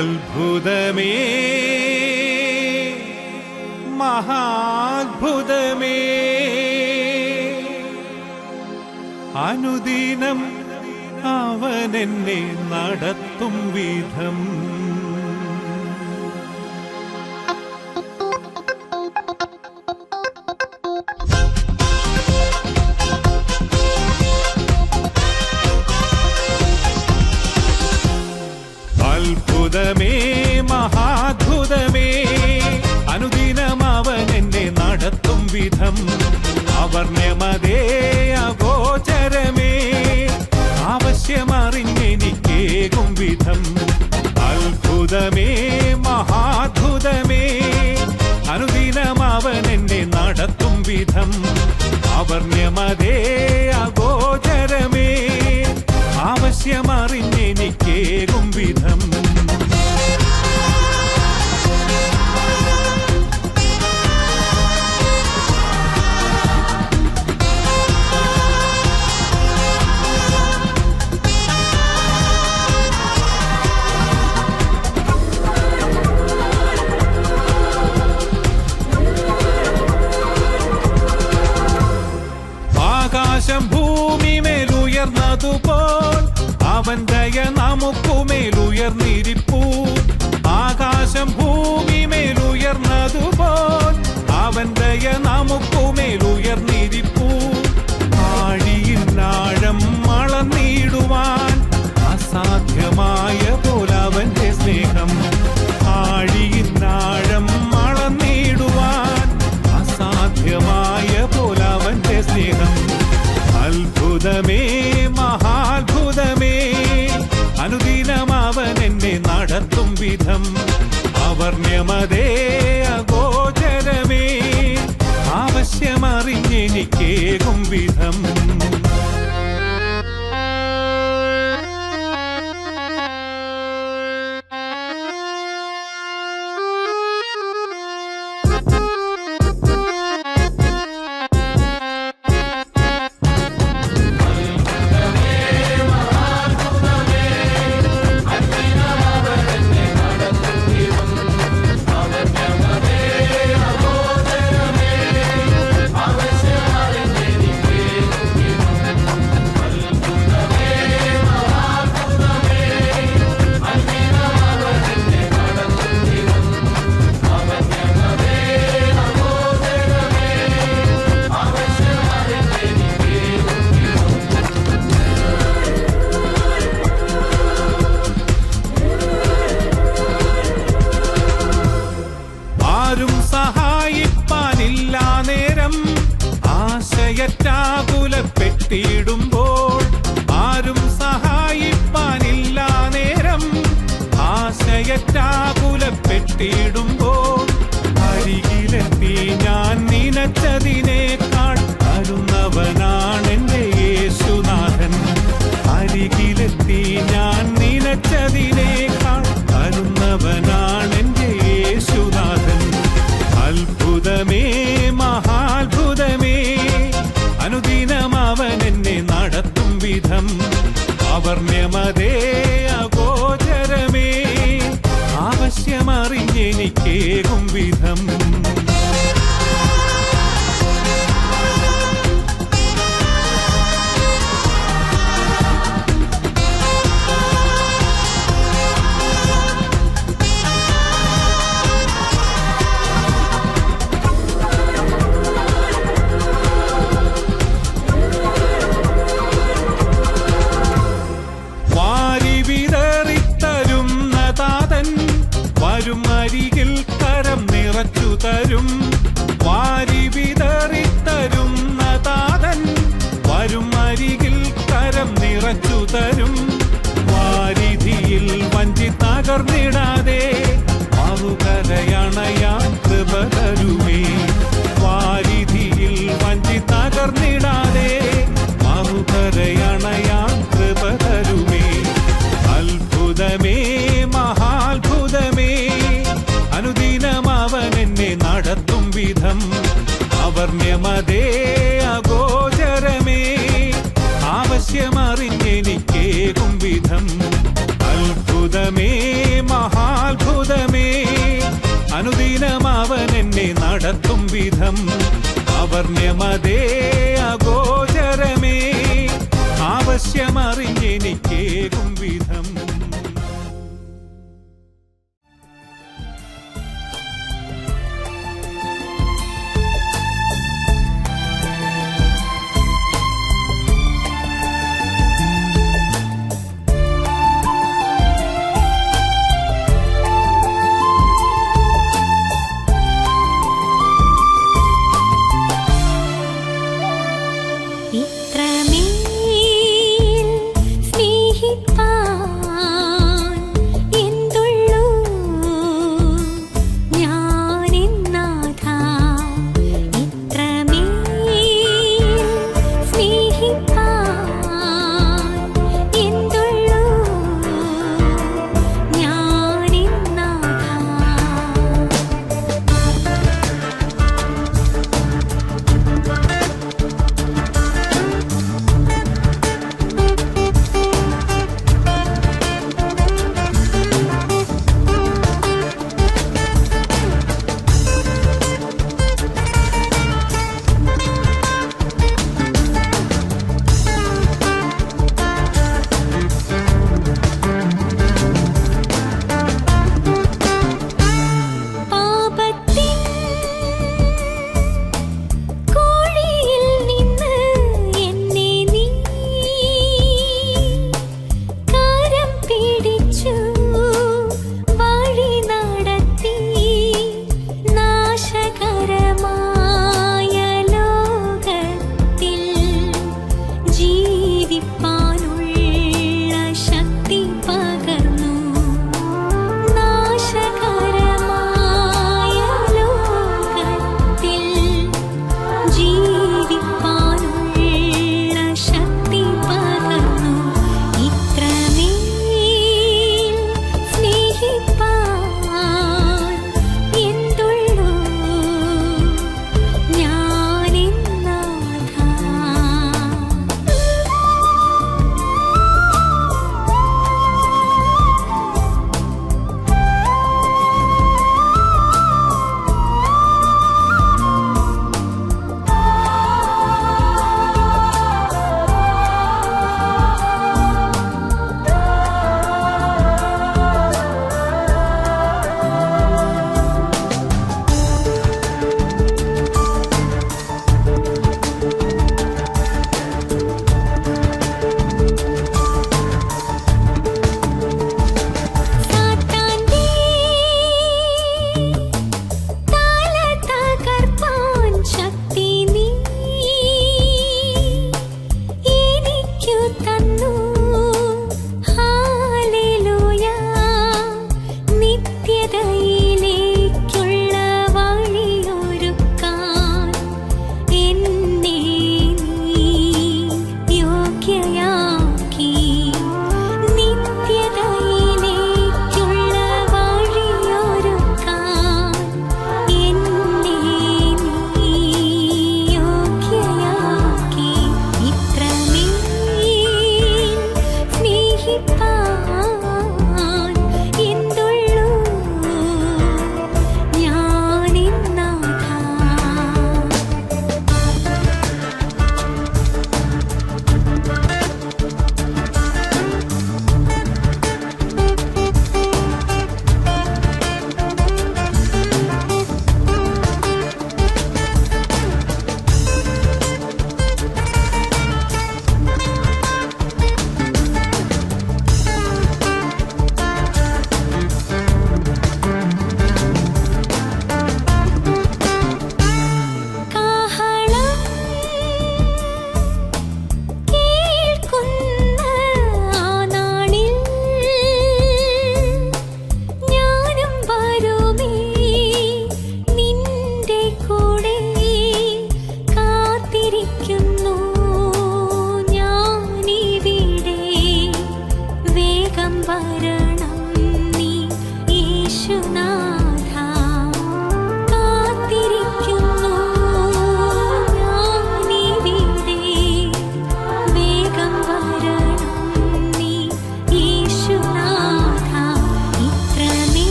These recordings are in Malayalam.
അത്ഭുതമേ മഹാത്ഭുതമേ അനുദിനം അവനെന്നെ നടത്തും വിധം അത്ഭുതമേ മഹാത്ഭുതമേ അനുദിനം അവനെന്നെ നടത്തും വിധം അവർണ്യമതേ അഗോചരമേ ആവശ്യമറിഞ്ഞെനിക്കേകും വിധം അത്ഭുതമേ മഹാത്ഭുതമേ അനുദിനം അവനെന്നെ നടത്തും വിധം അവർണ്യമതേ അഗോചരമേ ആവശ്യമറിഞ്ഞെനിക്കേകും വിധം ആകാശം ഭൂമിമേലുയർന്നതുപോൽ അവൻ ദയ നമുക്കുമേലുയർന്നിരിപ്പൂ ആകാശം ഭൂമിമേലുയർന്നതുപോൽ അവൻ ദയ നമുക്കുമേലുയർന്നിരിപ്പൂ ആഴിയിൽ ആഴം അളന്നിടുവാൻ അസാധ്യമായ പോലവന്റെ സ്നേഹം ആഴിയിൽ ആഴം അളന്നിടുവാൻ അസാധ്യമായ പോലവന്റെ സ്നേഹം അത്ഭുതമേ മഹാത്ഭുതമേ അനുദിനം അവനെന്നെ നടത്തും വിധം അവർണ്യമതേ അഗോചരമേ ആവശ്യമറിഞ്ഞെനിക്കേകും വിധം ആരും സഹായിപ്പാനില്ല നേരം ആശയറ്റാകുലപ്പെട്ടിടുമ്പോൾ ആരും സഹായിപ്പാനില്ല നേരം ആശയറ്റാകുലപ്പെട്ടിടുമ്പോൾ അരികിലെത്തി ഞാൻ നിനച്ചതിനേക്കാൾ തരുന്നവനാണെന്റെ യേശുനാഥൻ അരികിലെത്തി ഞാൻ നിനച്ചതിനേക്കാൾ തരുന്നവനാണെന്റെ യേശുനാഥൻ അത്ഭുതമേ മഹാത്ഭുതമേ അനുദിനം അവനെന്നെ നടത്തും വിധം അവർണ്യമതേ അഗോചരമേ ആവശ്യമറിഞ്ഞെനിക്കേകും വിധം അരികിൽ കരം നിറച്ചു തരും വാരി വിതറിത്തരുന്ന താതൻ വരും അരികിൽ കരം നിറച്ചു തരും വാരിധിയിൽ വഞ്ചി തകർന്നിടാതെ മറുകരയണയാൻ കൃപ തരുമേ വാരിധിയിൽ വഞ്ചി തകർന്നിടാതെ മറുകരയണയാൻ കൃപ തരുമേ അത്ഭുതമേ മഹാത്ഭുതമേ അനുദിനം അവനെന്നെ നടത്തും വിധം അവർണ്യമതേ അഗോചരമേ ആവശ്യമറിഞ്ഞെനിക്കേകും വിധം അത്ഭുതമേ മഹാ വിധം അവർണ്യമതേ അഗോചരമേ ആവശ്യമറിഞ്ഞെനിക്കേകും വിധം. ഇത്രമേൽ സ്നേഹിപ്പാൻ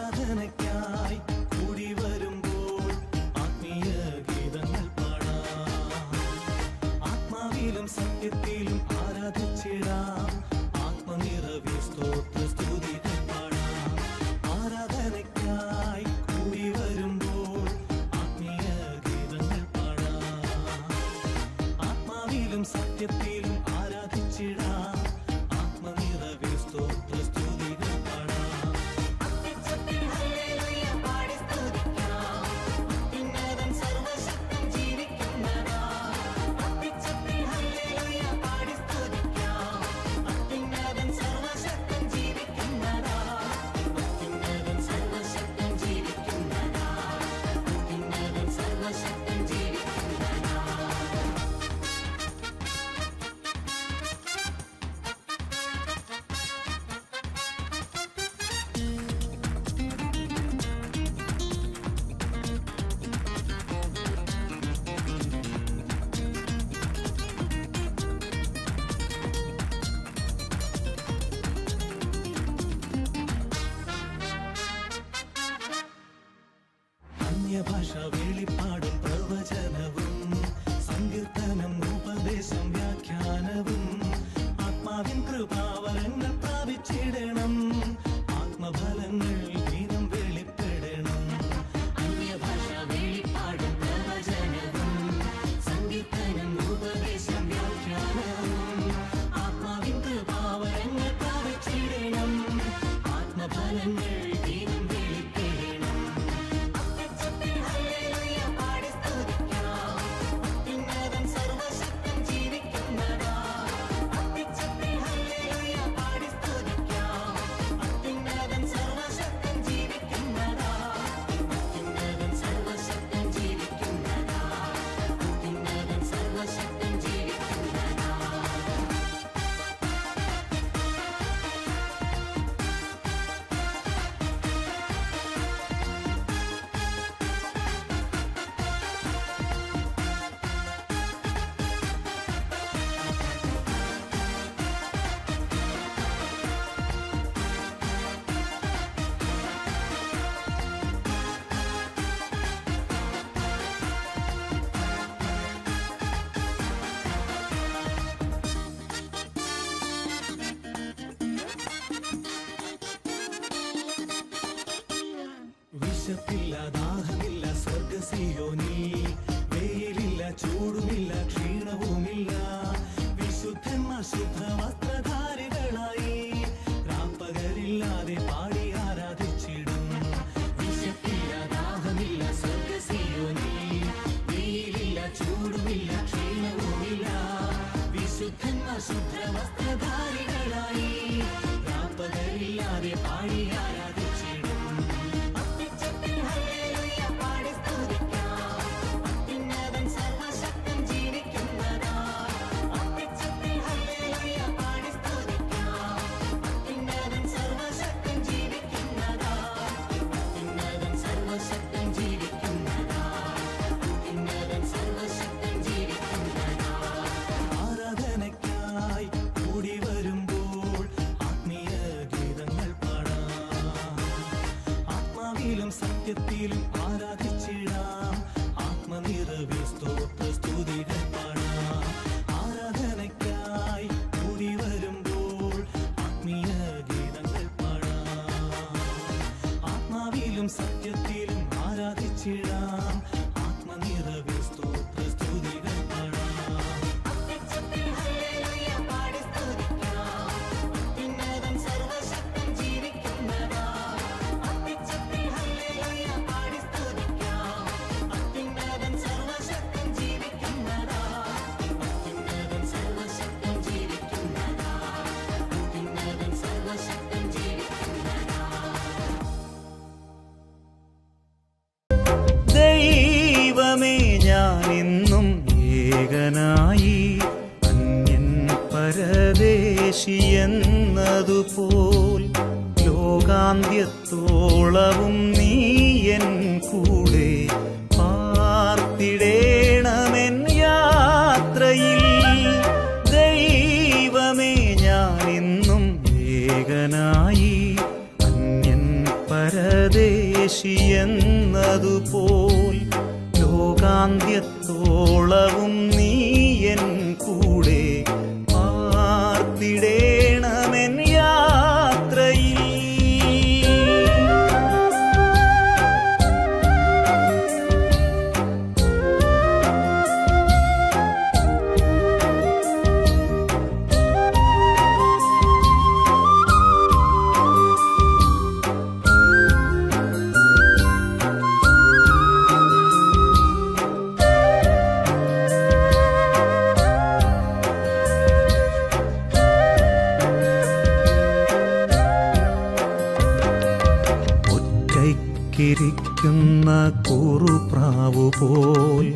ആരാധനയ്ക്കായി കൂടി വരുമ്പോൾ ആത്മീയ ഗീതങ്ങൾ പാടാം. ആത്മാവിലും സത്യത്തിലും ആരാധിച്ചിടാം. ആത്മനിറവിൽ സ്തോത്ര സ്തുതികൾ പാടാം. ആരാധനയ്ക്കായി കൂടി വരുമ്പോൾ ആത്മീയ ഗീതങ്ങൾ പാടാം. ആത്മാവിലും സത്യത്തിലും ആരാധിച്ചിടാം. ആത്മനിറവിൽ സ്തോത്ര സ്തുതികൾ പാടാം. അത്യുച്ചത്തിൽ ഹല്ലേലൂയ പാടി സ്തുതിക്കാം. അത്യുന്നതൻ സർവ്വശക്തൻ ജീവിക്കുന്നതാ. അത്യുച്ചത്തിൽ ഹല്ലേലൂയ പാടി സ്തുതിക്കാം. അത്യുന്നതൻ സർവ്വശക്തൻ ജീവിക്കുന്നതാ. അത്യുന്നതൻ സർവ്വശക്തൻ ജീവിക്കുന്നതാ. അത്യുന്നതൻ സർവ്വശക്തൻ ജീവിക്കുന്നതാ. അന്യഭാഷ വെളിപ്പാടും പ്രവചനവും സങ്കീർത്തനം ഉപദേശം വ്യാഖ്യാനവും ആത്മാവിൻ കൃപാവരങ്ങൾ പ്രാപിച്ചിടണം. ആത്മഫലങ്ങൾ ദിനം വെളിപ്പെടണം. അന്യഭാഷ വെളിപ്പാടും പ്രവചനവും സങ്കീർത്തനം ഉപദേശം വ്യാഖ്യാനവും ആത്മാവിൻ കൃപാവരങ്ങൾ പ്രാപിച്ചിടണം. ആത്മഫലങ്ങൾ ദിനം വെളിപ്പെടണം. അത്യുച്ചത്തിൽ ഹല്ലേലൂയ പാടി സ്തുതിക്കാം. അത്യുന്നതൻ സർവ്വശക്തൻ ജീവിക്കുന്നതാ. അത്യുച്ചത്തിൽ ഹല്ലേലൂയ പാടി സ്തുതിക്കാം. അത്യുന്നതൻ സർവ്വശക്തൻ ജീവിക്കുന്നതാ. അത്യുന്നതൻ സർവ്വശക്തൻ ജീവിക്കുന്നതാ. അത്യുന്നതൻ സർവ്വശക്തൻ ജീവിക്കുന്നതാ. വിശപ്പില്ല, ദാഹമില്ല സ്വർഗ്ഗസിയോനിൽ. വെയിലില്ല, ചൂടുമില്ല, ക്ഷീണവുമില്ല. വിശുദ്ധന്മാർ ശുദ്ധ വസ്ത്രധാരികളായി രാപ്പകലില്ലാതെ പാടി ആരാധിച്ചിടും. വിശപ്പില്ല, ദാഹമില്ല സ്വർഗ്ഗസിയോനിൽ. വെയിലില്ല, ചൂടുമില്ല, ക്ഷീണവുമില്ല. വിശുദ്ധന്മാർ ശുദ്ധ വസ്ത്രധാരികളായി രാപ്പകലില്ലാതെ പാടി ആരാധിച്ചിടും. അത്യുച്ചത്തിൽ ഹല്ലേലൂയ പാടി സ്തുതിക്കാം. അത്യുന്നതൻ സർവ്വശക്തൻ ജീവിക്കുന്നതാ. അത്യുച്ചത്തിൽ ഹല്ലേലൂയ പാടി സ്തുതിക്കാം. അത്യുന്നതൻ സർവ്വശക്തൻ ജീവിക്കുന്നതാ. അത്യുന്നതൻ സർവ്വശക്തൻ ജീവിക്കുന്നതാ. അത്യുന്നതൻ സർവ്വശക്തൻ ജീവിക്കുന്നതാ. ആരാധനയ്ക്കായി കൂടി വരുമ്പോൾ ആത്മീയ ഗീതങ്ങൾ പാടാം. ആത്മാവിലും സത്യത്തിലും ആരാധിച്ചിടാം. ആത്മനിറവിൽ സ്തോത്ര സ്തുതികൾ പാടാം. ആരാധനയ്ക്കായി കൂടി വരുമ്പോൾ ആത്മീയ ഗീതങ്ങൾ പാടാം. ആത്മാവിലും സത്യത്തിലും ആരാധിച്ചിടാം. ആത്മനിറവിൽ സ്തോത്ര സ്തുതികൾ പാടാം. അത്യുച്ചത്തിൽ ഹല്ലേലൂയ പാടി സ്തുതിക്കാം. അത്യുന്നതൻ സർവ്വശക്തൻ ജീവിക്കുന്നതാ. അത്യുച്ചത്തിൽ ഹല്ലേലൂയ പാടി സ്തുതിക്കാം. അത്യുന്നതൻ സർവ്വശക്തൻ ജീവിക്കുന്നതാ. അത്യുന്നതൻ സർവ്വശക്തൻ ജീവിക്കുന്നതാ. അത്യുന്നതൻ സർവ്വശക്തൻ ജീവിക്കുന്നതാ. ദൈവമേ, ഞാനിന്നും ഏകനായി അന്യൻ പരദേശിയെന്നതുപോൽ ലോകാന്ത്യത്തോളവും നീ എൻ കൂടെ പാർത്തിടേണമെൻ യാത്രയിൽ. ദൈവമേ, ഞാനിന്നും ഏകനായി അന്യൻ പരദേശിയെന്നതുപോൽ ലോകാന്ത്യത്തോളവും നീ എൻ കൂടെ പാർത്തിടേണമെൻ യാത്രയിൽ. ിരിക്കുന്ന കുറുപ്രാവുപോൽ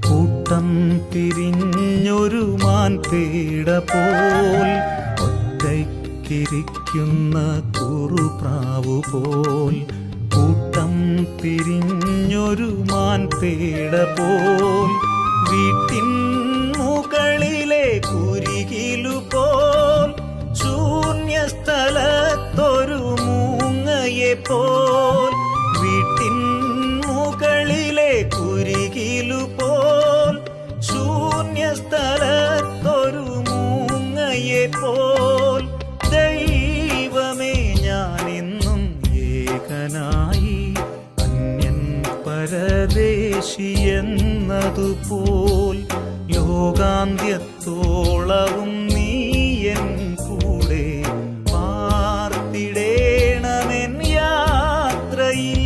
കൂട്ടം തിരിഞ്ഞൊരു മാൻപേട പോൽ, ഒറ്റയ്ക്കിരിക്കുന്ന കുറുപ്രാവുപോൽ കൂട്ടം തിരിഞ്ഞൊരു മാൻപേട പോൽ, വീട്ടിൻ മുകളിലെ കുരികിലുപോൽ ശൂന്യസ്ഥലത്തൊരു മൂങ്ങയെ പോൽ, വീട്ടിൻ മുകളിലെ കുരികിലുപോൽ ശൂന്യസ്ഥലത്തൊരു മൂങ്ങയെ പോൽ, ദൈവമേ ഞാനെന്നും ഏകനായി അന്യൻ പരദേശിയെന്നതുപോൽ ലോകാന്ത്യത്തോളവും നീ എൻ കൂടെ പാർത്തിടേണമെൻ യാത്രയിൽ.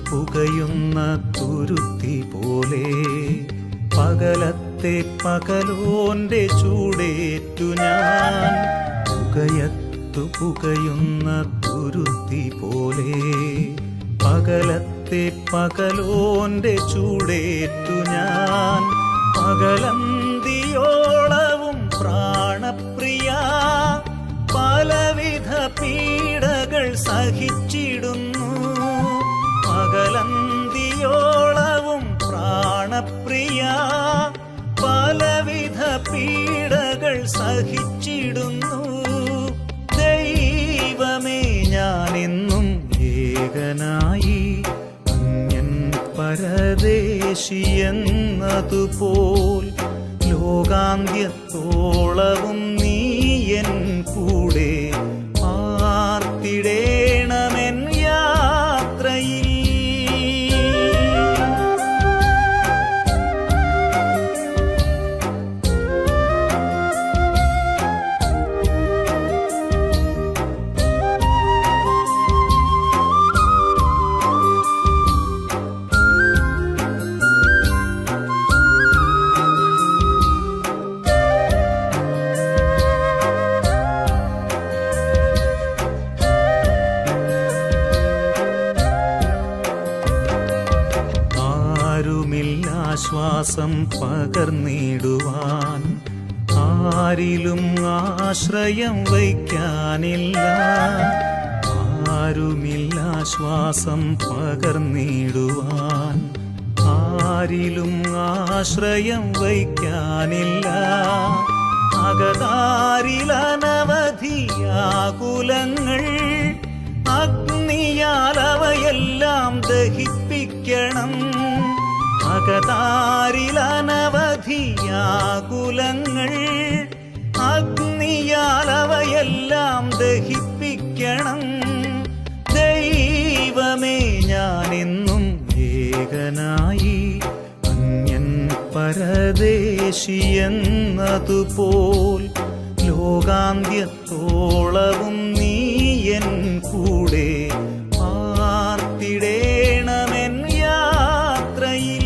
പുകയുന്ന തുരുത്തി പോലെ പകലത്തെ പകലോന്റെ ചൂടേറ്റു ഞാൻ, പുകയുന്ന തുരുത്തി പോലെ പകലത്തെ പകലോന്റെ ചൂടേറ്റു ഞാൻ, പകലന്തിയോളവും പ്രാണപ്രിയ പലവിധ പീഡകൾ സഹിച്ചിടുന്നു, പകലന്തിയോളവും പ്രാണപ്രിയ പലവിധ പീഡകൾ സഹിച്ചിടുന്നു, ദൈവമേ ഞാനെന്നും ഏകനായി അന്യൻ പരദേശിയെന്നതുപോൽ ലോകാന്ത്യത്തോളവും നീ എൻ കൂടെ പാർത്തിടേണമെൻ യാത്രയിൽ. ആശ്വാസം പകർന്നിടുവാൻ ആരിലും ആശ്രയം വയ്ക്കാനില്ല, ആരുമില്ല ആശ്വാസം പകർന്നിടുവാൻ ആരിലും ആശ്രയം വയ്ക്കാനില്ല, അകതാരിലനവധിയാകുലങ്ങൾ അഗ്നിയാൽ അവയെല്ലാം ദഹിപ്പിക്കണം, അകതാരിലനവധിയാകുലങ്ങൾ അഗ്നിയാൽ അവയെല്ലാം ദഹിപ്പിക്കണം, ദൈവമേ ഞാനെന്നും ഏകനായി അന്യൻ പരദേശിയെന്നതുപോൽ ലോകാന്ത്യത്തോളവും നീ എൻ കൂടെ പാർത്തിടേണമെൻ യാത്രയിൽ.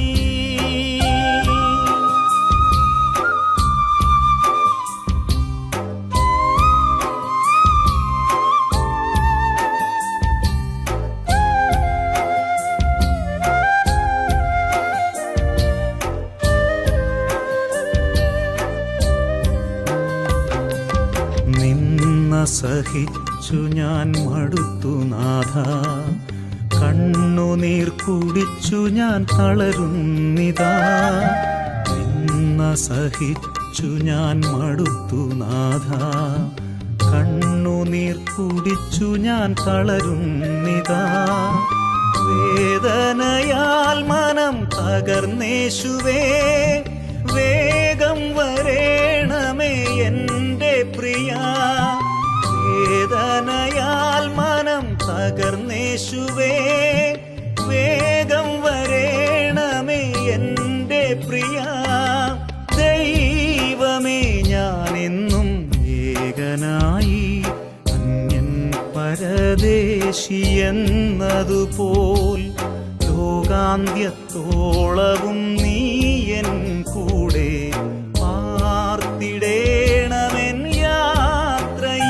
സഹിച്ചു ഞാൻ മടുത്തു നാഥ, കണ്ണുനീർ കുടിച്ചു ഞാൻ തളരുന്നിതാ. നിന്ന സഹിച്ചു ഞാൻ മടുത്തു നാഥ, കണ്ണുനീർ കുടിച്ചു ഞാൻ തളരുന്നിതാ. വേദനയാൽ മനം തകർന്നേശുവേ, വേഗം വരേണമേ എൻ്റെ പ്രിയ. വേദനയാൽ മനം തകർന്നേശുവേ, വേഗം വരേണമേ എൻ്റെ പ്രിയ. ദൈവമേ ഞാനെന്നും ഏകനായി അന്യൻ പരദേശിയെന്നതുപോൽ, ലോകാന്ത്യത്തോളവും നീ എൻ കൂടെ പാർത്തിടേണമെൻ യാത്രയിൽ.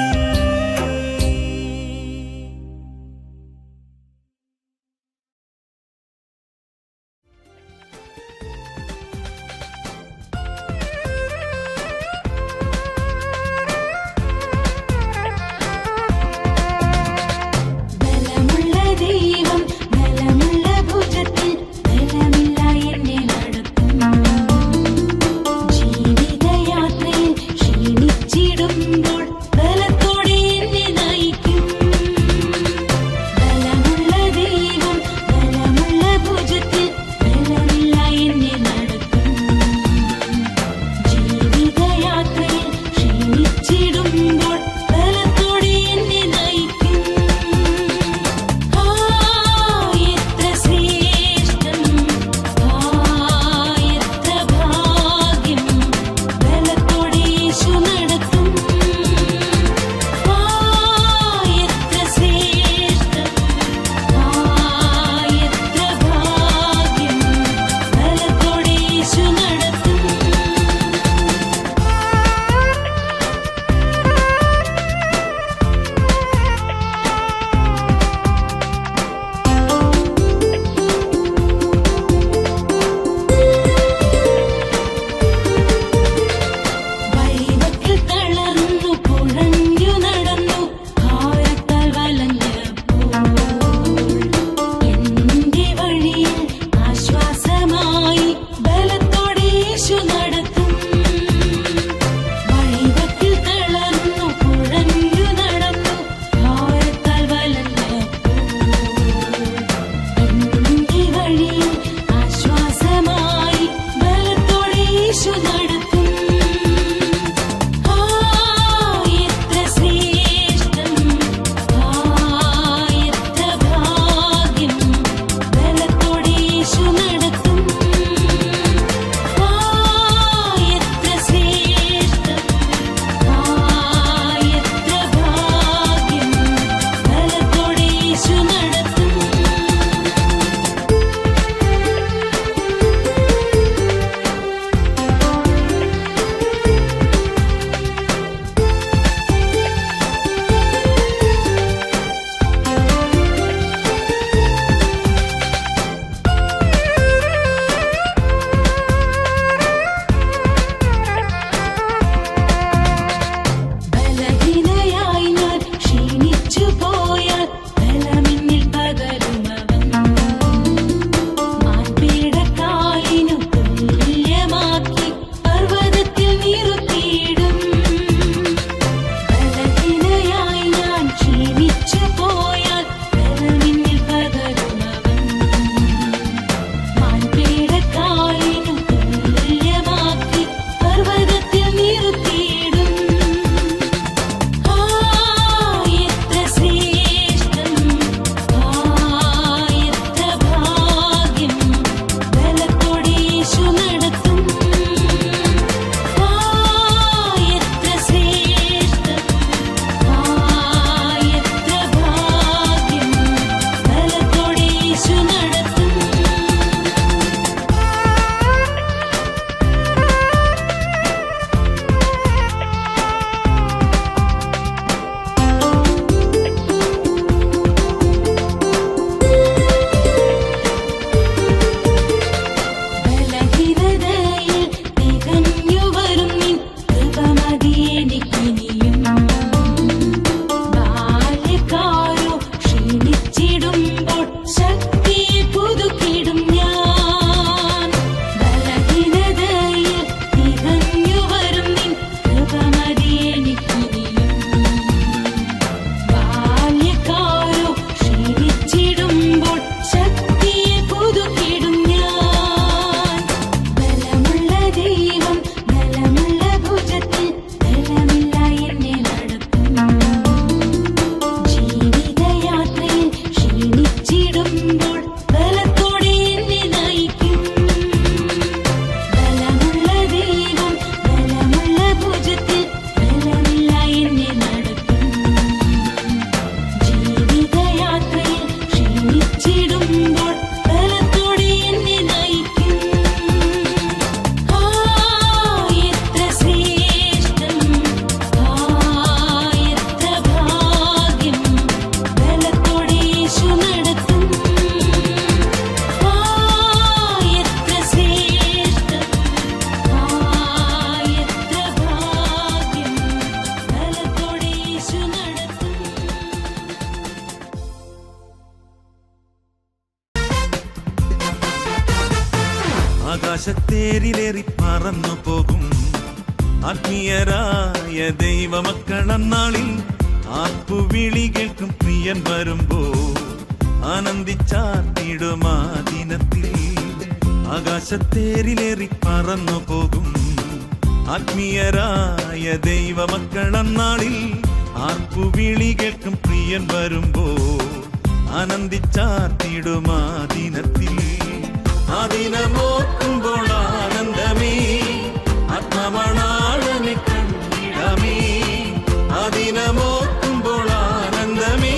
ബലമുള്ള ദൈവം ബലമുള്ള ഭുജത്തിൽ, ബലമില്ല എന്നെ നട ആകാശത്തേരിലേറി പറന്നു പോകും ആത്മീയരായ ദൈവമക്കളന്നാളിൽ ആർപ്പുവിളി കേൾക്കും പ്രിയൻ വരുമ്പോ ആനന്ദിച്ചാർത്തിടുമാ ദിനത്തിൽ. ആകാശത്തേരിലേറി പറന്നു പോകും ആത്മീയരായ ദൈവമക്കളന്നാളിൽ ആർപ്പുവിളി കേൾക്കും പ്രിയൻ വരുമ്പോ ആനന്ദിച്ചാർത്തിടുമാ ദിനത്തിൽ. ആ ദിനമോക്കുമ്പോൾ ആനന്ദമേ ആത്മമണാളനെ കണ്ടിടമേ. ആ ദിനമോക്കുമ്പോൾ ആനന്ദമേ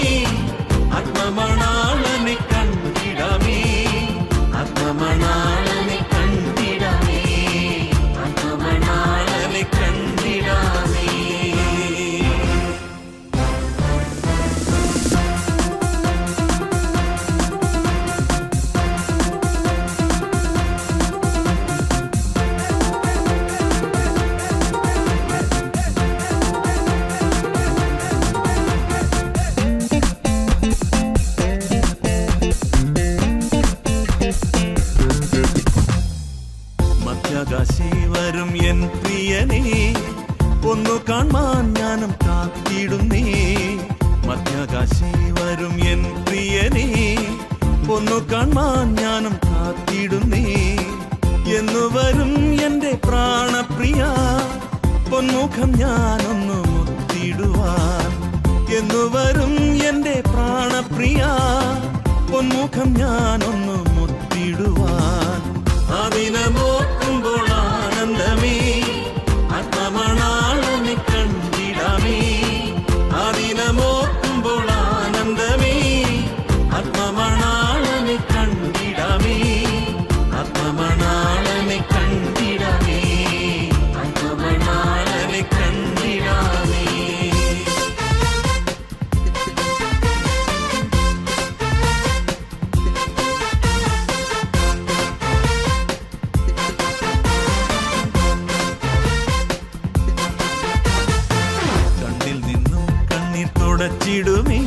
ആത്മമണാളനെ കണ്ടിടമേ. ആത്മമണാളനെ കണ്ടിടമേ. ആത്മമണാളനെ കണ്ടിടമേ. മധ്യാകാശി വരും എൻ പ്രിയനേ ഒന്നു കാണാൻ ഞാനും കാത്തിടുന്നേ. മധ്യാകാശി വരും എൻ പ്രിയനേ ഒന്നു കാണാൻ ഞാനും കാത്തിടുന്നേ. എന്നു വരും എന്റെ പ്രാണപ്രിയ പൊന്മുഖം ഞാനൊന്നു മുത്തിടുവാൻ. എന്നു വരും എന്റെ പ്രാണപ്രിയ പൊന്മുഖം ഞാനൊന്നു മുത്തിടുവാൻ. ആ ദിനമോക്കുമ്പോൾ ആനന്ദമേ ആത്മമണാളനെ കണ്ടിടമേ. ആ ദിനമോക്കുമ്പോൾ ആനന്ദമേ ആത്മമണാളനെ കണ്ടിടമേ. ആത്മമണാളനെ കണ്ടിടമേ. ആത്മമണാളനെ കണ്ടിടമേ. തുടച്ചിടുമേ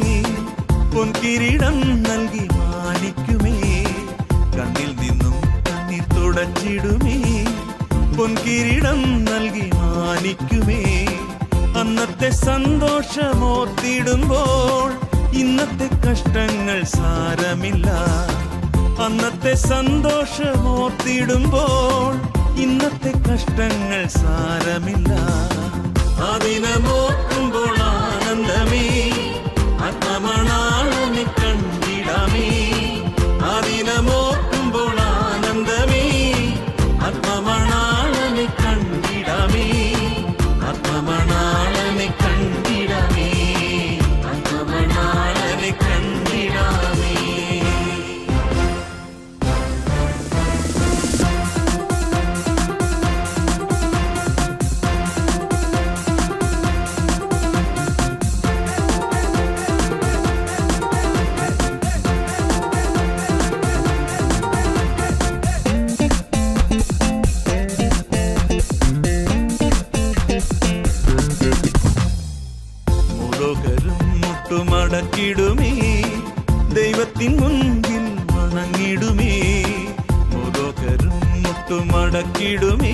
പൊൻകിരീടം നൽകി മാനിക്കുമേ. കണ്ണിൽ നിന്നും കണ്ണീർ തുടച്ചിടുമേ പൊൻകിരീടം നൽകി മാനിക്കുമേ. അന്നത്തെ സന്തോഷമോർത്തിടുമ്പോൾ ഇന്നത്തെ കഷ്ടങ്ങൾ സാരമില്ല. അന്നത്തെ സന്തോഷമോർത്തിടുമ്പോൾ ഇന്നത്തെ കഷ്ടങ്ങൾ സാരമില്ല. ആ ദിനമോക്കുമ്പോൾ ആനന്ദമേ ആത്മമണാളനെ കണ്ടിടമേ. ആ ദിനമോക്കുമ്പോൾ ആനന്ദമേ ആത്മമണാളനെ കണ്ടിടമേ. ആത്മമണാളനെ കണ്ടിടമേ. ആത്മമണാളനെ കണ്ടിടമേ. മുട്ടുമടക്കിടുമേ ദൈവത്തിൻ മുൻപിൽ വണങ്ങിടുമേ. ഓരോക്കരും മുട്ടുമടക്കിടുമേ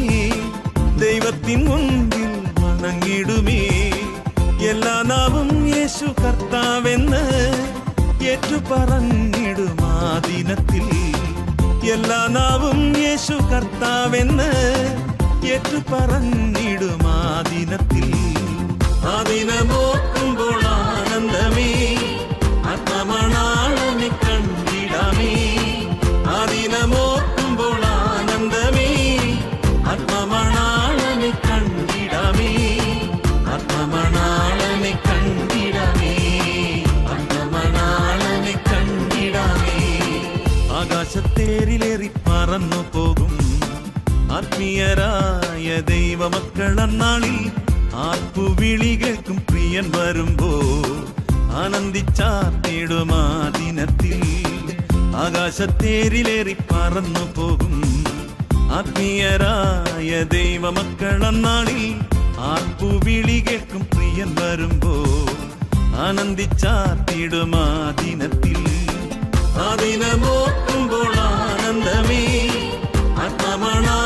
ദൈവത്തിൻ മുൻപിൽ വണങ്ങിടുമേ. എല്ലാ നാവും യേശു കർത്താവെന്ന് ഏറ്റുപറഞ്ഞിടുമാ ദിനത്തിൽ. എല്ലാ നാവും യേശു കർത്താവെന്ന് ഏറ്റുപറഞ്ഞിടുമാ ദിനത്തിൽ. ആ ദിനമോക്കുമ്പോൾ ആനന്ദമേ ആത്മമണാളനെ കണ്ടിടമേ. ആ ദിനമോക്കുമ്പോൾ ആനന്ദമേ ആത്മമണാളനെ കണ്ടിടമേ. ആത്മമണാളനെ കണ്ടിടമേ. ആത്മമണാളനെ കണ്ടിടമേ. ആകാശത്തേരിലേറി പറന്നു പോകും ആത്മീയരായ ദൈവമക്കളന്നാളിൽ ആർപ്പുവിളി കേൾക്കും പ്രിയൻ വരുമ്പോ ആനന്ദിച്ചാർത്തിടുമാ ദിനത്തിൽ. ആകാശത്തേരിലേറി പറന്നു പോകും ആത്മീയരായ ദൈവമക്കളന്നാളിൽ ആർപ്പുവിളി കേൾക്കും പ്രിയൻ വരുമ്പോ ആനന്ദിച്ചാർത്തിടുമാ ദിനത്തിൽ. ആ ദിനമോക്കുമ്പോൾ ആനന്ദമേ ആത്മമണാ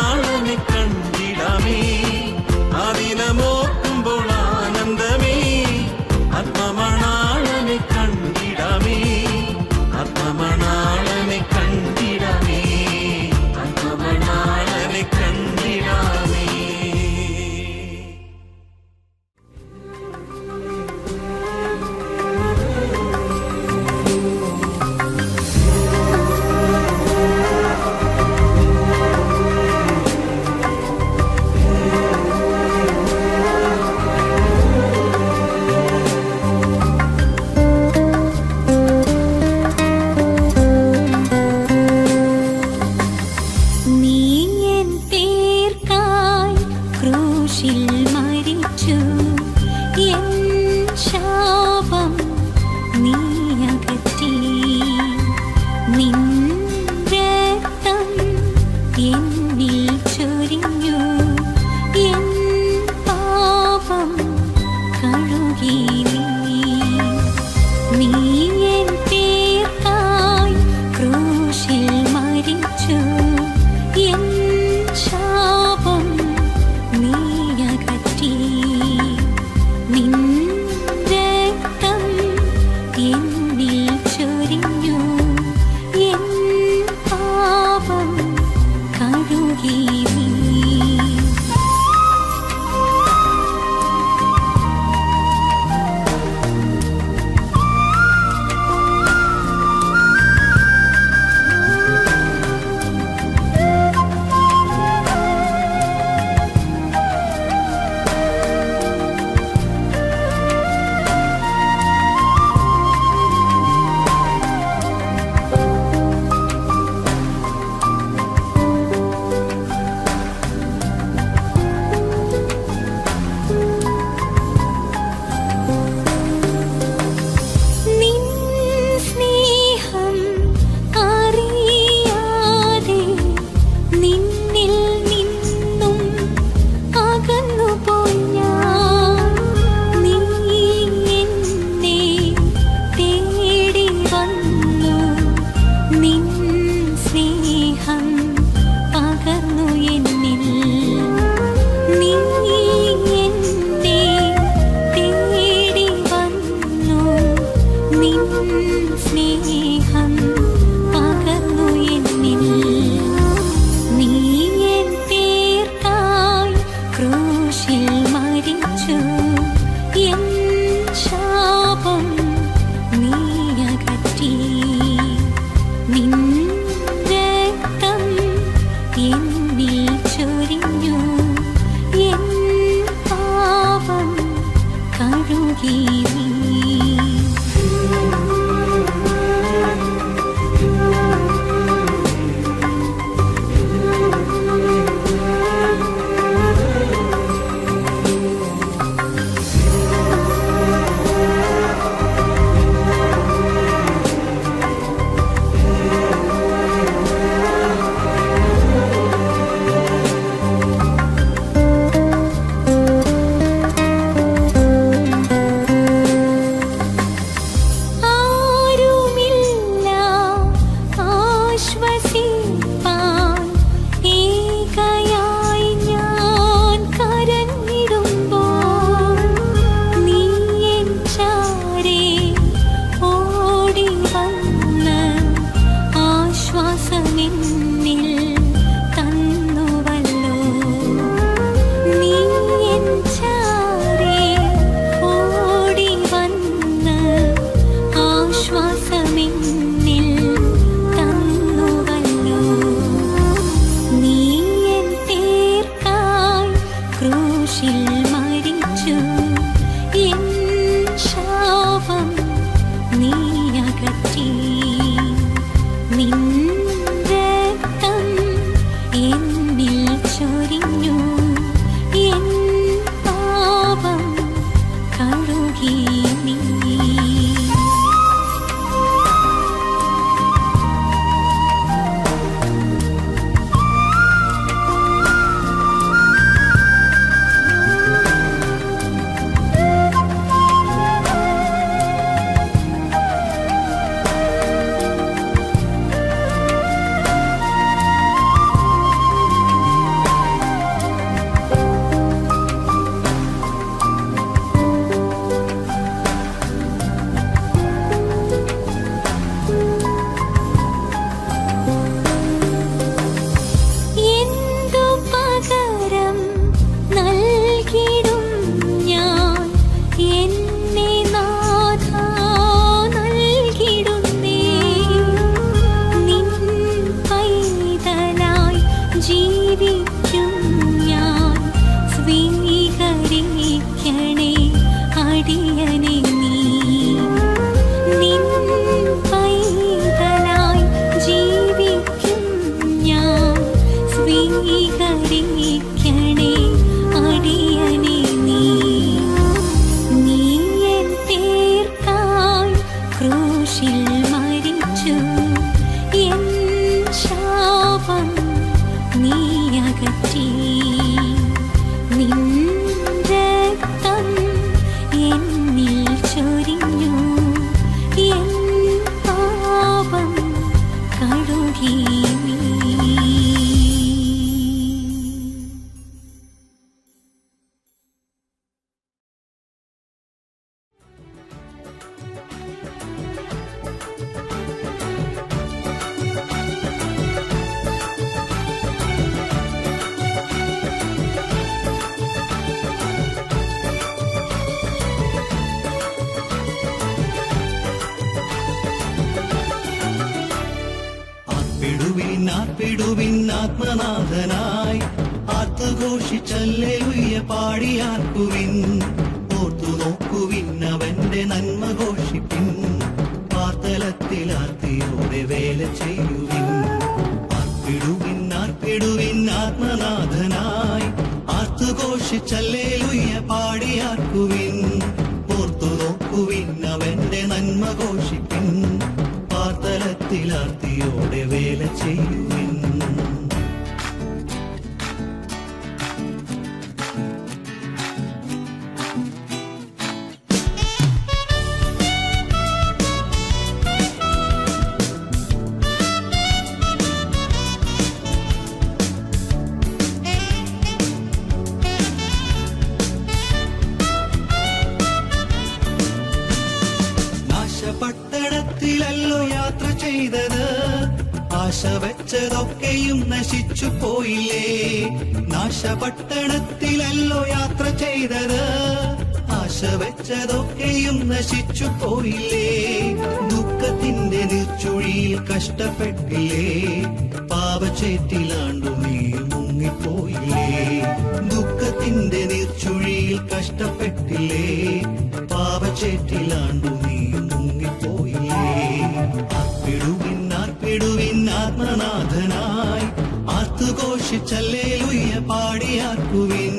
കഴുകി നീ. ആത്മനാഥനായി ആർത്തുഘോഷിച്ചല്ലേലൂയ പാടിയാർക്കുവിൻ. ഓർത്തു നോക്കുവിൻ അവന്റെ നന്മ ഘോഷിപ്പിൻ. പാതലത്തിൽ ആർത്തിയോടെ വേല ചെയ്യുവിൻ. ആർപ്പിടുവിൻ ആർപ്പിടുവിൻ ആത്മനാഥനായി ആർത്തുഘോഷിച്ചല്ലേലൂയ പാടിയാർക്കുവിൻ. ഓർത്തു നോക്കുവിൻ അവന്റെ നന്മ ഘോഷിപ്പിൻ. പാതലത്തിൽ ആർത്തിയോടെ വേല ചെയ്യുവിൻ. പട്ടണത്തിലല്ലോ യാത്ര ചെയ്തത്, ആശ വെച്ചതൊക്കെയും നശിച്ചു പോയില്ലേ. നാശപട്ടണത്തിലല്ലോ യാത്ര ചെയ്തത്, ആശ വെച്ചതൊക്കെയും നശിച്ചു പോയില്ലേ. ദുഃഖത്തിന്റെ നീർച്ചുഴിയിൽ കഷ്ടപ്പെട്ടില്ലേ. പാപച്ചേറ്റിലാണ്ടു നീ മുങ്ങി മുങ്ങിപ്പോയില്ലേ? ദുഃഖത്തിന്റെ നീർച്ചുഴിയിൽ കഷ്ടപ്പെട്ടില്ലേ? പാപച്ചേറ്റിലാണ്ടു നീ മുങ്ങിപ്പോയില്ലേ? ആർപ്പിടുവിൻ ആർപ്പിടുവിൻ ആത്മനാഥനായി, ആർത്തുഘോഷിച്ചല്ലേലൂയ പാടിയാർക്കുവിൻ.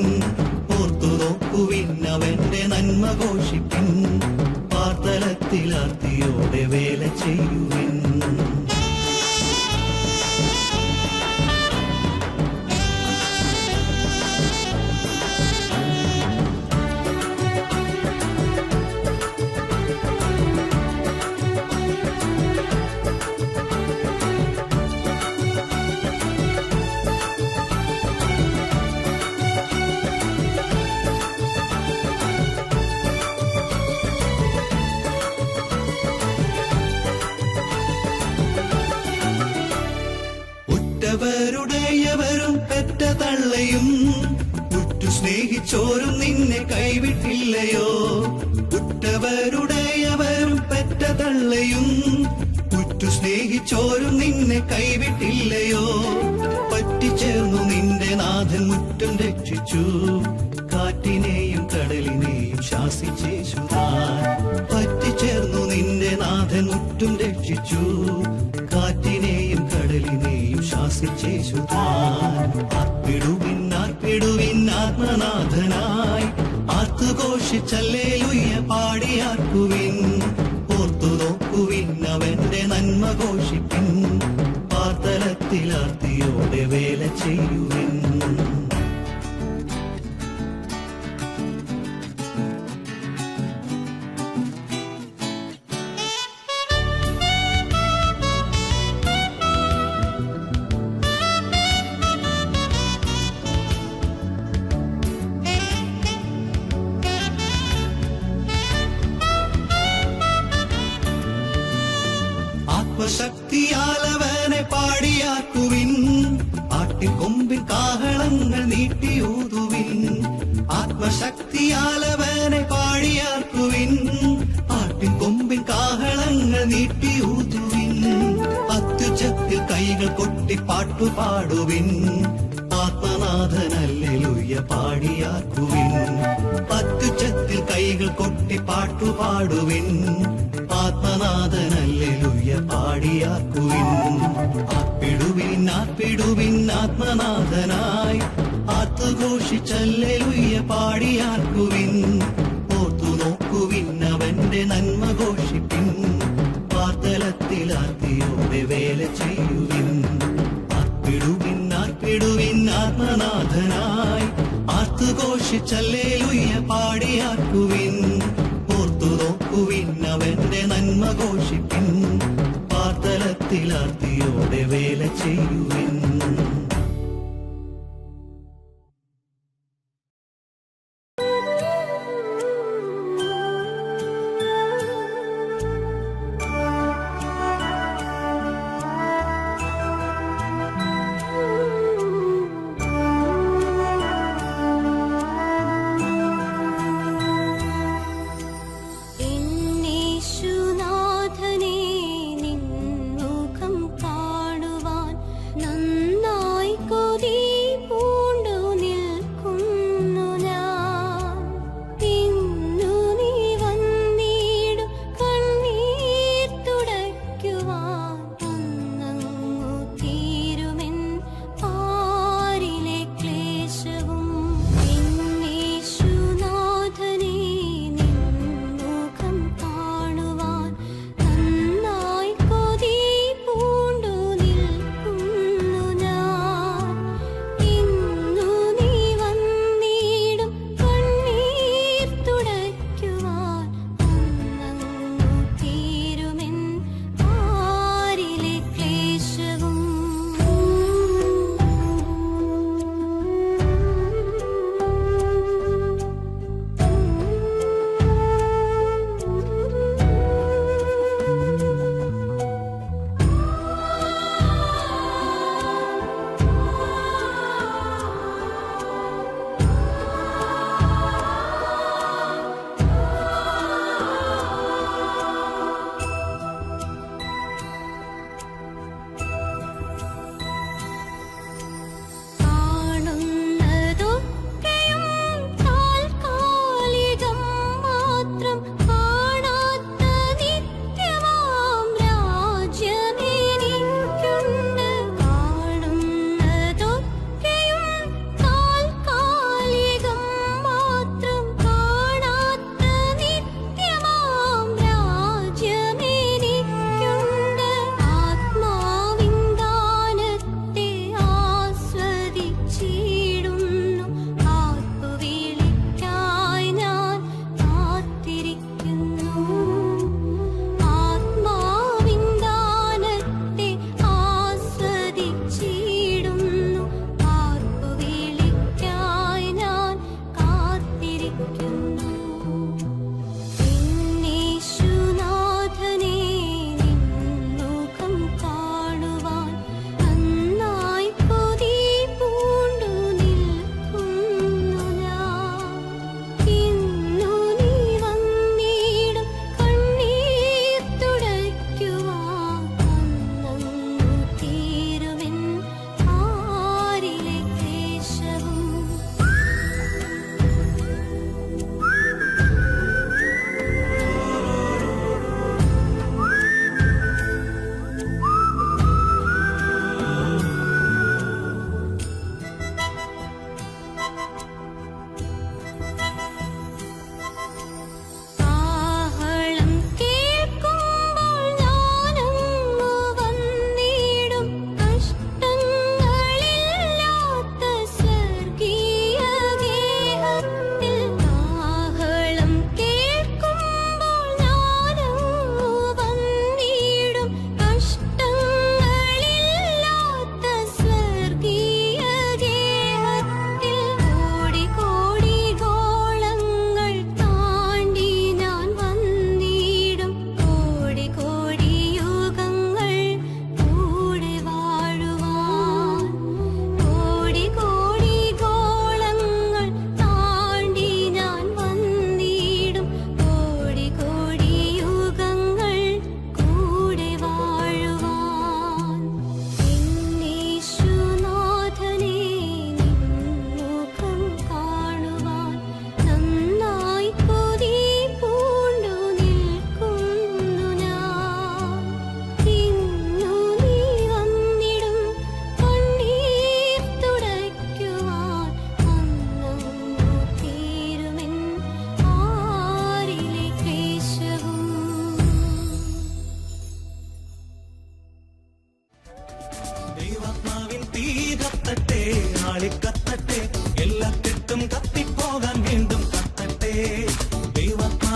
ഓർത്തു നോക്കുവിൻ അവന്റെ നന്മ ഘോഷിപ്പിൻ, പാർത്തലത്തിൽ ആർത്തിയോടെ വേല ചെയ്യുവിൻ. ഉറ്റവരുടെയവരും പെറ്റ തള്ളയും ഉറ്റു സ്നേഹിച്ചോരും നിന്നെ കൈവിട്ടില്ലയോ? ഉറ്റവരുടെയവരും പെറ്റ തള്ളയും ഉറ്റു സ്നേഹിച്ചോരും നിന്നെ കൈവിട്ടില്ലയോ? പറ്റിച്ചേർന്നു നിന്റെ നാഥൻ മുറ്റം രക്ഷിച്ചു, കാറ്റിനെയും കടലിനെയും ശാസിച്ചേശുതാൻ. പറ്റിച്ചേർന്നു നിന്റെ നാഥൻ മുറ്റും രക്ഷിച്ചു, കാറ്റിനെയും കടലിനെയും ശാസിച്ചേശുതാൻ. ആർപ്പിടുവിൻ ആർപ്പിടുവിൻ ആത്മനാഥനായി, ആർത്തുഘോഷിച്ചല്ലേലൂയ പാടിയാർക്കുവിൻ. ഓർത്തു നോക്കുവിൻ അവന്റെ നന്മ ഘോഷിപ്പിൻ, പാർത്തലത്തിൽ ആർത്തിയോടെ വേല ചെയ്യുവിൻ. ആത്മശക്തിയാലവനെ പാടിയാക്കുവിൻ, ആട്ടിക്കൊമ്പിൻ കാഹളങ്ങൾ നീട്ടിയൂതുവിൻ. ആത്മശക്തിയാലവനെ പാടിയാക്കുവിൻ, ആട്ടിക്കൊമ്പിൻ കാഹളങ്ങൾ നീട്ടിയൂതുവിൻ. അത്യുച്ചത്തിൽ കൈകൾ കൊട്ടി പാട്ടുപാടുവിൻ, ആത്മനാഥനല്ലേലൂയ പാടിയാക്കുവിൻ. അത്യുച്ചത്തിൽ കൈകൾ കൊട്ടി പാട്ടുപാടുവിൻ, ആത്മനാഥനല്ലേലൂയ പാടിയാക്കുവിൻ. ആർപ്പിടുവിൻ ആർപ്പിടുവിൻ ആത്മനാഥനായി, ആർത്തുഘോഷിച്ചല്ലേലൂയ പാടിയാക്കുവിൻ. ഓർത്തു നോക്കുവിൻ അവന്റെ നന്മ ഘോഷിപ്പിൻ, പാർത്തലത്തിൽ ആർത്തിയോടെ വേല ചെയ്യുവിൻ. ആർപ്പിടുവിൻ ആർപ്പിടുവിൻ ആത്മനാഥനായി, ആർത്തുഘോഷിച്ചല്ലേലൂയ പാടിയാക്കുവിൻ. ഓർത്തു നോക്കുവിൻ അവന്റെ നന്മ ഘോഷിപ്പിൻ, പാർത്തലത്തിൽ ആർത്തിയോടെ വേല ചെയ്യുവിൻ. എന്നേശുനാഥനേ നിൻ മുഖം കാണുവാൻ നന്നായി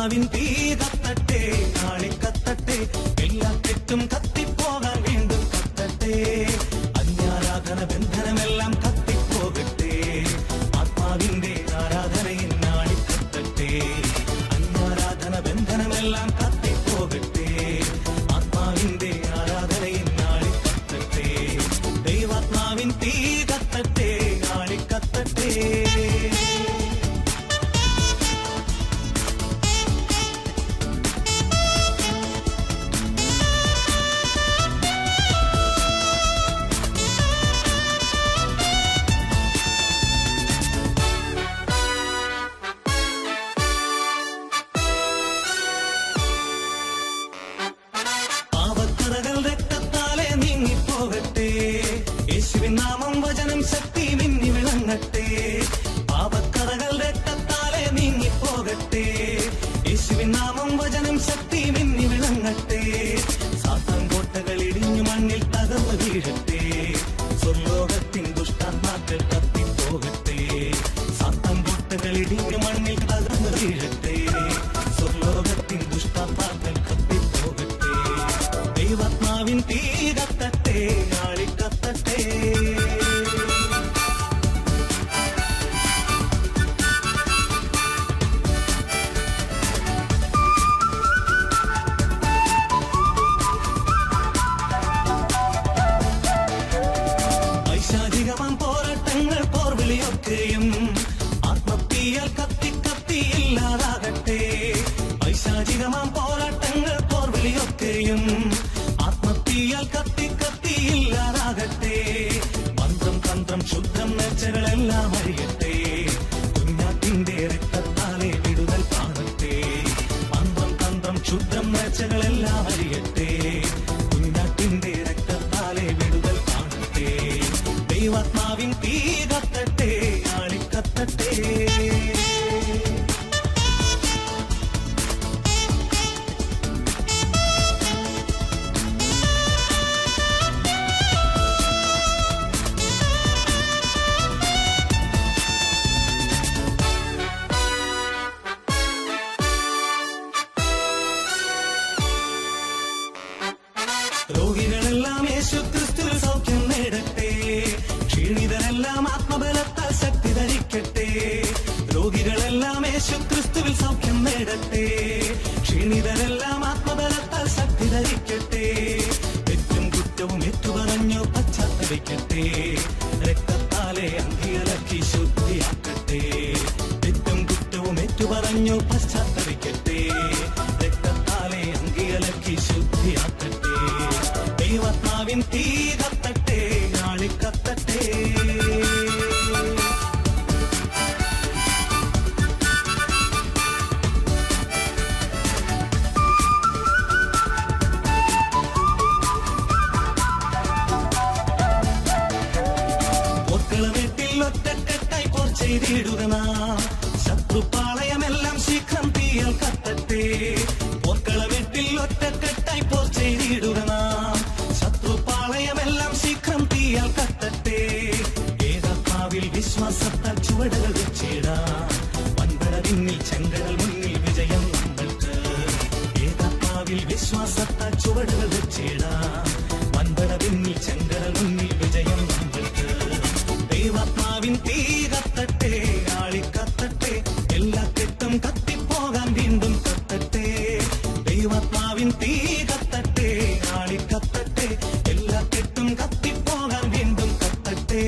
ദൈവാത്മാവിൻ തീ കത്തട്ടെ, ആളിക്കത്തട്ടെ, എല്ലാ തെറ്റും കത്തിപ്പോകാൻ വീണ്ടും കത്തട്ടെ. അന്യാരാധന ബന്ധനമെല്ലാം കത്തിപ്പോകട്ടെ, ആത്മാവിന്റെ ആരാധനയിൽ ആളിക്കത്തട്ടെ. അന്യാരാധന ബന്ധനമെല്ലാം കത്തിപ്പോകട്ടെ, ആത്മാവിന്റെ ആരാധനയിൽ ആളിക്കത്തട്ടെ. ദൈവാത്മാവിൻ തീ കത്തട്ടെ, ആളിക്കത്തട്ടെ. പാപക്കറകൾ രക്തത്താലെ നീങ്ങിപ്പോകട്ടെ, യേശുവിൻ നാമം വചനം ശക്തി മിന്നി വിളങ്ങട്ടെ. പാപക്കറകൾ രക്തത്താലെ നീങ്ങിപ്പോകട്ടെ, യേശുവിൻ നാമം വചനം ശക്തി മിന്നി വിളങ്ങട്ടെ. സാത്താൻ കോട്ടകൾ ഇടിഞ്ഞു മണ്ണിൽ തകർന്നു വീഴട്ടെ, സ്വർലോകത്തിൻ ദുഷ്ടാത്മാക്കൾ കത്തിപ്പോകട്ടെ. സാത്താൻ കോട്ടകൾ ഇടിഞ്ഞു മണ്ണിൽ തകർന്നു വീഴട്ടെ, സ്വർലോകത്തിൻ ദുഷ്ടാത്മാക്കൾ കത്തിപ്പോകട്ടെ. ദൈവാത്മാവിൻ തീ കത്തട്ടെ, ആളിക്കത്തട്ടെ. പൈശാചികമാം പോരാട്ടങ്ങൾ പോർവിളിയൊക്കെയും ആത്മത്തീയാൽ കത്തി കത്തി ഇല്ലാതാകട്ടെ. പൈശാചികമാം പോരാട്ടങ്ങൾ പോർവിളിയൊക്കെയും ആത്മത്തീയാൽ കത്തി കത്തി ഇല്ലാതാകട്ടെ. മന്ത്രം തന്ത്രം ശുദ്ധം നേർച്ചകളെല്ലാം അറിയട്ടെ, കുഞ്ഞാട്ടിന്റെ രക്തത്താലെ വിടുതൽ കാണട്ടെ. മന്ത്രം തന്ത്രം ശുദ്ധം നേർച്ചകളെല്ലാം അറിയട്ടെ, കുഞ്ഞാട്ടിന്റെ രക്തത്താലെ വിടുതൽ കാണട്ടെ. ദൈവാത്മാവിൻ തീ കത്തട്ടെ, ആളിക്കത്തട്ടെ. രോഗികളെല്ലാം യേശുക്രിസ്തുവിൽ സൗഖ്യം നേടട്ടെ, ക്ഷീണിതരെല്ലാം ആത്മബലത്താൽ ശക്തി ധരിക്കട്ടെ. രോഗികളെല്ലാം യേശുക്രിസ്തുവിൽ സൗഖ്യം നേടട്ടെ, ക്ഷീണിതരെല്ലാം ആത്മബലത്താൽ ശക്തി ധരിക്കട്ടെ. തെറ്റും കുറ്റവും ഏറ്റുപറഞ്ഞു പശ്ചാത്തപിക്കട്ടെ, രക്തത്താലെ അങ്കിയലക്കി ശുദ്ധിയാക്കട്ടെ. തെറ്റും കുറ്റവും ഏറ്റുപറഞ്ഞു പശ്ചാത്തപിക്കട്ടെ, രക്തത്താലെ അങ്കിയലക്കി ശുദ്ധിയാക്കട്ടെ. ദൈവാത്മാവിൻ തീ കത്തട്ടെ, ആളിക്കത്തട്ടെ. പൊക്കളമെട്ടിൽ ഒറ്റക്കെട്ടായി പോർ ചെയ്തിടുക നാം, ശത്രുപാളയമെല്ലാം ശീഘ്രം തീയാൽ കത്തട്ടെ. പൊക്കളമെട്ടിൽ ഒറ്റക്കെട്ടായി പോർ ചെയ്തിടുക നാം, ശത്രുപാളയമെല്ലാം ശീഘ്രം തീയാൽ കത്തട്ടെ. ഏകാത്മാവിൽ വിശ്വാസത്താൽ ചുവടുകൾ വെച്ചിടാം, വൻപട പിന്നിൽ ചെങ്കടൽ മുന്നിൽ വിജയം നമ്മൾക്ക്. ഏകാത്മാവിൽ വിശ്വാസത്താൽ ചുവടുകൾ വെച്ചിടാം, വൻപട പിന്നിൽ ചെങ്കടൽ മുന്നിൽ വിജയം നമ്മൾക്ക്. ദൈവാത്മാവിൻ തീ കത്തട്ടെ, ആളിക്കത്തട്ടെ, എല്ലാ കെട്ടും കത്തിപ്പോകാൻ വീണ്ടും കത്തട്ടെ. ദൈവാത്മാവിൻ തീ കത്തട്ടെ, ആളിക്കത്തട്ടെ, എല്ലാ കെട്ടും കത്തിപ്പോകാൻ വീണ്ടും കത്തട്ടെ.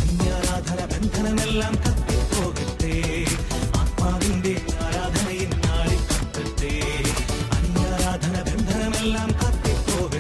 അന്യാരാധന ബന്ധനമെല്ലാം കത്തിപ്പോകട്ടെ, ആത്മാവിന്റെ ആരാധനയിൽ ആളിക്കത്തട്ടെ. അന്യാരാധന ബന്ധനമെല്ലാം കത്തിപ്പോകട്ടെ,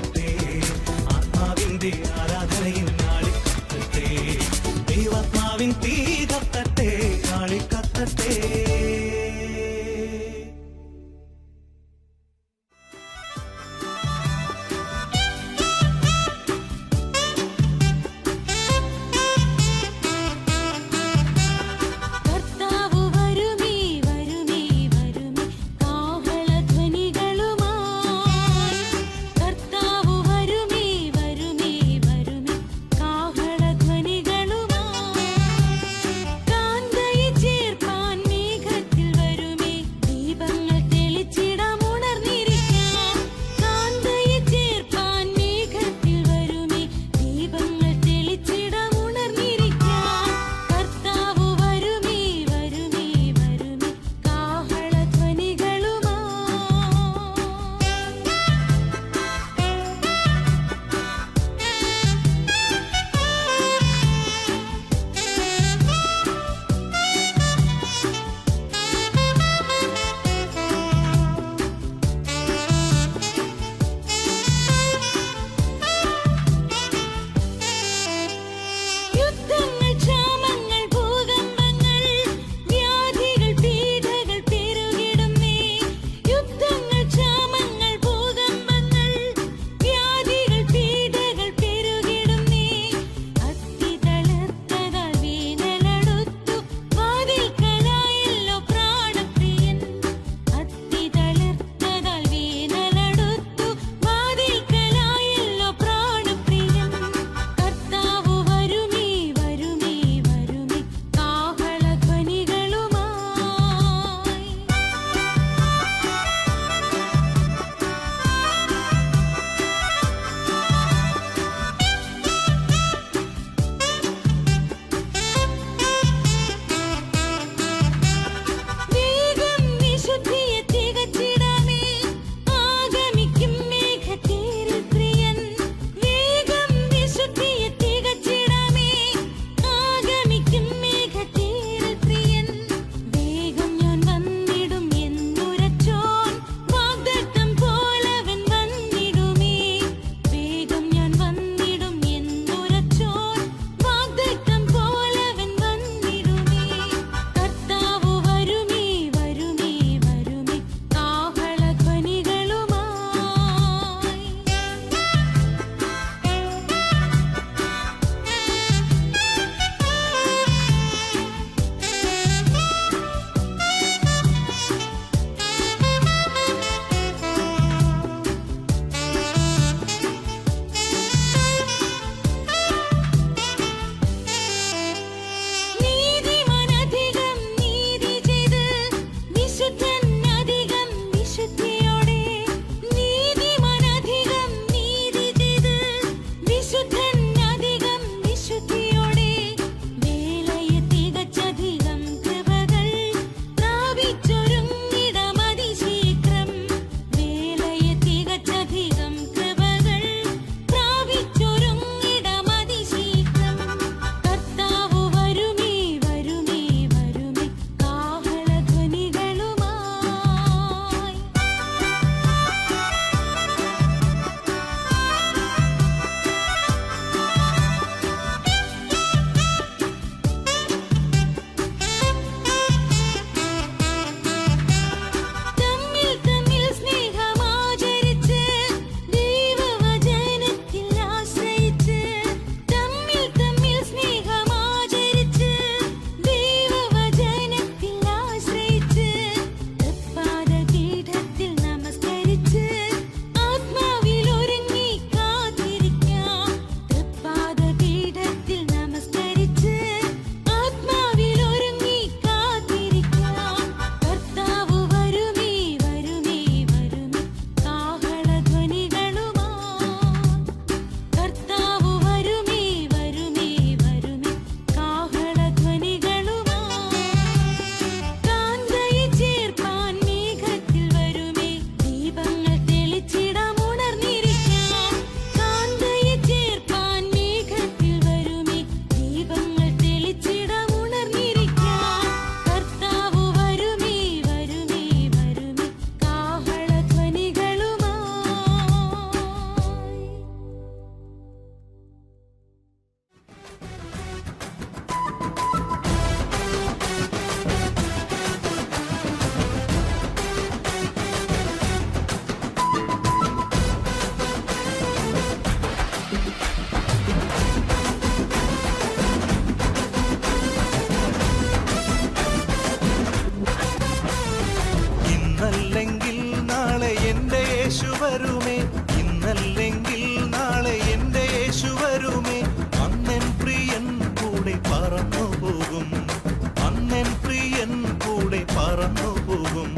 പറന്നു പോകും.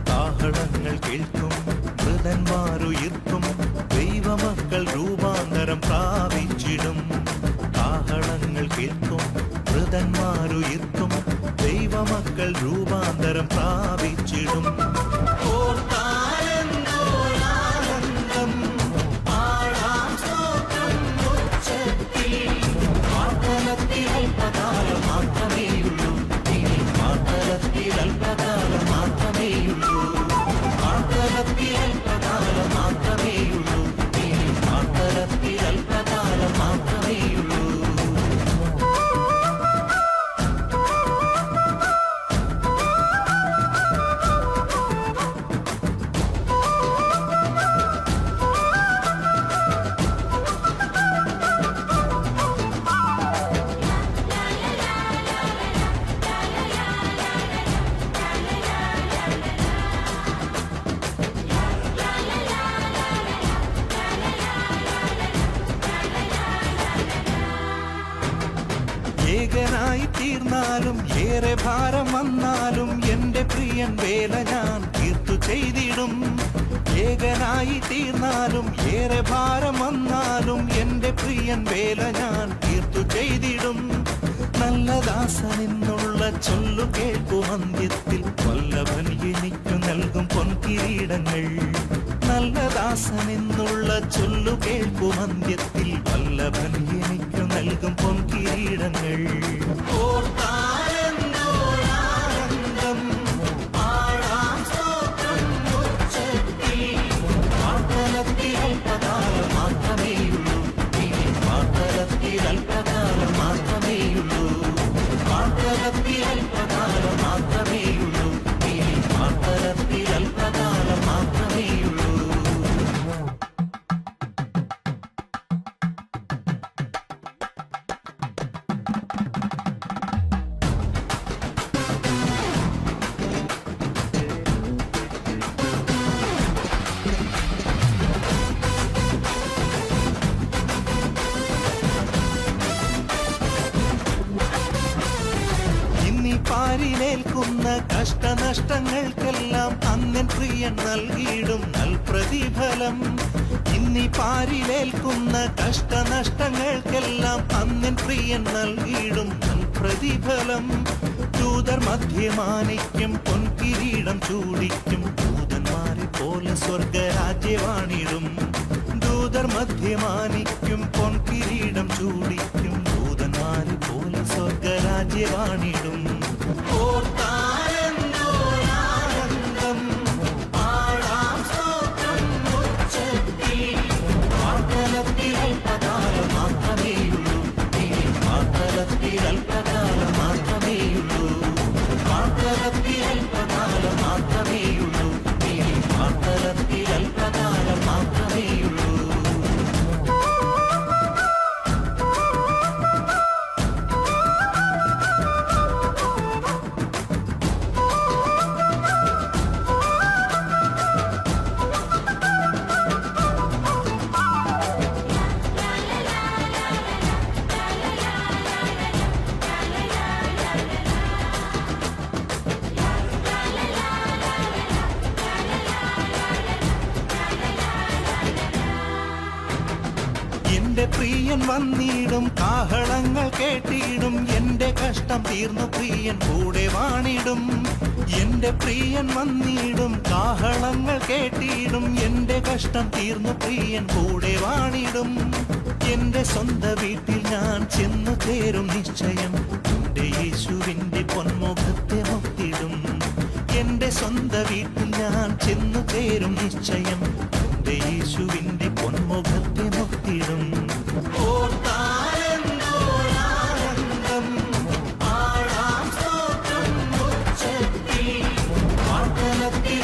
കാഹളങ്ങൾ കേൾക്കും, മൃതന്മാരുയിർക്കും, ദൈവമക്കൾ രൂപാന്തരം പ്രാപിച്ചിടും. കാഹളങ്ങൾ കേൾക്കും, മൃതന്മാരുയിർക്കും, ദൈവമക്കൾ രൂപാന്തരം പ്രാപിച്ചിടും. ഓർത്താലെന്തോരാനന്ദം, പാടാം സ്തോത്രം ഉച്ചത്തിൽ. മാർത്തലത്തിൽ അല്പകാലം മാത്രമേയുള്ളൂ, ഇനി മാർത്തലത്തിൽ അല്പകാലം മാത്രമേയുള്ളൂ. മാർത്തലത്തിൽ അല്പകാലം മാത്രമേയുള്ളൂ, ഇനി മാർത്തലത്തിൽ അല്പകാലം മാത്രമേയുള്ളൂ. ഏകനായി തീർന്നാലും ഏറെ ഭാരം വന്നാലും എന്റെ പ്രിയൻ വേല ഞാൻ തീർത്തു ചെയ്തിടും. ഏകനായി തീർന്നാലും ഏറെ ഭാരം വന്നാലും എന്റെ പ്രിയൻ വേല ഞാൻ തീർത്തു ചെയ്തിടും. നല്ല ദാസനെന്നുള്ള ചൊല്ലു കേൾക്കും അന്ത്യത്തിൽ, വല്ലഭൻ എനിക്കു നൽകും പൊൻകിരീടങ്ങൾ. നല്ല ദാസനെന്നുള്ള ചൊല്ലു കേൾക്കും അന്ത്യത്തിൽ, വല്ലഭൻ എനിക്കു നൽകും പൊൻകിരീടങ്ങൾ. ഓർത്താലെന്തോരാനന്ദം, പാടാം സ്തോത്രം ഉച്ചത്തിൽ. മാർത്തലത്തിൽ അല്പകാലം മാത്രമേയുള്ളൂ, ഇനി മാർത്തലത്തിൽ അല്പകാലം മാത്രമേയുള്ളൂ. മാർത്തലത്തിൽ അല്പകാലം മാത്രമേയുള്ളൂ, ഇനി മാർത്തലത്തിൽ അല്പകാലം മാത്രമേയുള്ളൂ. പാരിലേൽക്കുന്ന കഷ്ടനഷ്ടങ്ങൾക്കെല്ലാം അന്നൻ പ്രിയൻ നൽകിയിടും നൽപ്രതിഫലം. ഇന്നീ പാരിലേൽക്കുന്ന കഷ്ടനഷ്ടങ്ങൾക്കെല്ലാം അന്നൻ പ്രിയൻ നൽകിയിടും നൽപ്രതിഫലം. ദൂതർ മധ്യമാനിക്കും, പൊൻകിരീടം ചൂടിക്കും, ദൂതന്മാരെ പോലെ സ്വർഗരാജ്യവാണിടും. ദൂതർ മധ്യമാനിക്കും, പൊൻകിരീടം ചൂടിക്കും, ദൂതന്മാരെ പോലെ സ്വർഗരാജ്യവാണിടും. ഓർത്താലെന്തോരാനന്ദം, പാടാം സ്തോത്രം ഉച്ചത്തിൽ. മാർത്തലത്തിൽ അല്പകാലം മാത്രമേയുള്ളൂ, ഇനി മാർത്തലത്തിൽ അല്പകാലം മാത്രമേയുള്ളൂ. മാർത്തലത്തിൽ അല്പകാലം മാത്രമേയുള്ളൂ, ഇനി മാർത്തലത്തിൽ അല്പകാലം മാത്രമേയുള്ളൂ. എന്റെ പ്രിയൻ വന്നിടും, കാഹളങ്ങൾ കേട്ടിടും, എന്റെ കഷ്ടം തീർന്നു പ്രിയൻ കൂടെ വാണിടും. എന്റെ പ്രിയൻ വന്നിടും, കാഹളങ്ങൾ കേട്ടിടും, എന്റെ കഷ്ടം തീർന്നു പ്രിയൻ കൂടെ വാണിടും. എന്റെ സ്വന്ത വീട്ടിൽ ഞാൻ ചെന്നു ചേരും നിശ്ചയം, എന്റെ യേശുവിന്റെ പൊന്മുഖത്തെ മുത്തിടും. എന്റെ സ്വന്ത വീട്ടിൽ ഞാൻ ചെന്നു ചേരും നിശ്ചയം, എന്റെ യേശുവിന്റെ പൊന്മുഖത്തെ മുത്തിടും. ഓർത്താലെന്തോരാനന്ദം, പാടാം സ്തോത്രം ഉച്ചത്തിൽ. മാർത്തലത്തിൽ